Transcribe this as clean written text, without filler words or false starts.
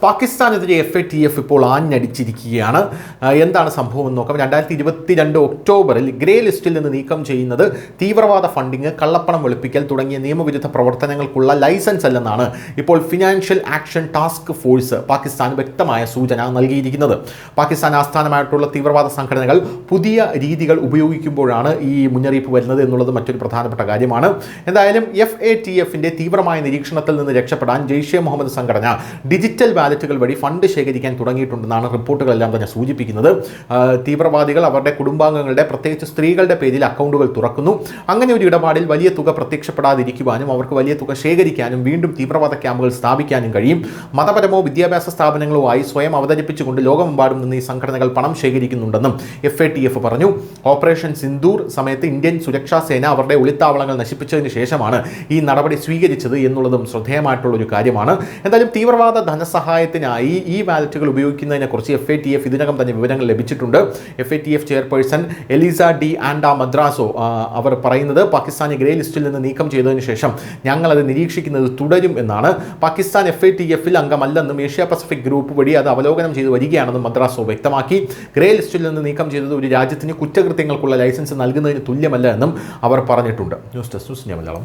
പാകിസ്ഥാനെതിരെ FATF ഇപ്പോൾ ആഞ്ഞടിച്ചിരിക്കുകയാണ്. എന്താണ് സംഭവം എന്ന് നോക്കാം. 2022 ഒക്ടോബറിൽ ഗ്രേ ലിസ്റ്റിൽ നിന്ന് നീക്കം ചെയ്യുന്നത് തീവ്രവാദ ഫണ്ടിങ്, കള്ളപ്പണം വെളുപ്പിക്കൽ തുടങ്ങിയ നിയമവിരുദ്ധ പ്രവർത്തനങ്ങൾക്കുള്ള ലൈസൻസ് അല്ലെന്നാണ് ഇപ്പോൾ financial action task force Pakistan വ്യക്തമായ സൂചന നൽകിയിരിക്കുന്നത്. പാകിസ്ഥാൻ ആസ്ഥാനമായിട്ടുള്ള തീവ്രവാദ സംഘടനകൾ പുതിയ രീതികൾ ഉപയോഗിക്കുമ്പോഴാണ് ഈ മുന്നറിയിപ്പ് വരുന്നത് എന്നുള്ളത് മറ്റൊരു പ്രധാനപ്പെട്ട കാര്യമാണ്. എന്തായാലും FATFിൻ്റെ തീവ്രമായ നിരീക്ഷണത്തിൽ നിന്ന് രക്ഷപ്പെടാൻ ജെയ്ഷെ മുഹമ്മദ് സംഘടന ഡിജിറ്റൽ വാലറ്റുകൾ വഴി ഫണ്ട് ശേഖരിക്കാൻ തുടങ്ങിയിട്ടുണ്ടെന്നാണ് റിപ്പോർട്ടുകളെല്ലാം തന്നെ സൂചിപ്പിക്കുന്നത്. തീവ്രവാദികൾ അവരുടെ കുടുംബാംഗങ്ങളുടെ, പ്രത്യേകിച്ച് സ്ത്രീകളുടെ പേരിൽ അക്കൗണ്ടുകൾ തുറക്കുന്നു. അങ്ങനെ ഒരു ഇടപാടിൽ വലിയ തുക പ്രത്യക്ഷപ്പെടാതിരിക്കുവാനും അവർക്ക് വലിയ തുക ശേഖരിക്കാനും വീണ്ടും തീവ്രവാദ ക്യാമ്പുകൾ സ്ഥാപിക്കാനും കഴിയും. മതപരമോ വിദ്യാഭ്യാസ സ്ഥാപനങ്ങളോ ആയി സ്വയം അവതരിപ്പിച്ചുകൊണ്ട് ലോകമെമ്പാടും നിന്ന് ഈ സംഘടനകൾ പണം ശേഖരിക്കുന്നുണ്ടെന്നും FATF പറഞ്ഞു. ഓപ്പറേഷൻ സിന്ദൂർ സമയത്ത് ഇന്ത്യൻ സുരക്ഷാ സേന അവരുടെ ഒളിത്താവളങ്ങൾ നശിപ്പിച്ചതിന് ശേഷമാണ് ഈ നടപടി സ്വീകരിച്ചത് എന്നുള്ളതും ശ്രദ്ധേയമായിട്ടുള്ളൊരു കാര്യമാണ്. എന്തായാലും തീവ്രവാദ ധനസഹായത്തിനായി ഈ വാലറ്റുകൾ ഉപയോഗിക്കുന്നതിനെക്കുറിച്ച് FATF ഇതിനകം തന്നെ വിവരങ്ങൾ ലഭിച്ചിട്ടുണ്ട്. FATF ചെയർപേഴ്സൺ എലിസ ഡി ആൻഡ മദ്രാസോ അവർ പറയുന്നത്, പാകിസ്ഥാനെ ഗ്രേ ലിസ്റ്റിൽ നിന്ന് നീക്കം ചെയ്തതിനു ശേഷം ഞങ്ങളത് നിരീക്ഷിക്കുന്നത് തുടരും എന്നാണ്. പാകിസ്ഥാൻ FATFിൽ അംഗമല്ലെന്നും ഏഷ്യ പസഫിക് ഗ്രൂപ്പ് വഴി അത് അവലോകനം ചെയ്ത് വരികയാണെന്നും മദ്രാസോ വ്യക്തമാക്കി. ഗ്രേ ലിസ്റ്റിൽ നിന്ന് നീക്കം ചെയ്തത് ഒരു രാജ്യത്തിന് കുറ്റകൃത്യങ്ങൾക്കുള്ള ലൈസൻസ് നൽകുന്നതിന് തുല്യമല്ല എന്നും അവർ പറഞ്ഞിട്ടുണ്ട്. News desk news India Malayalam.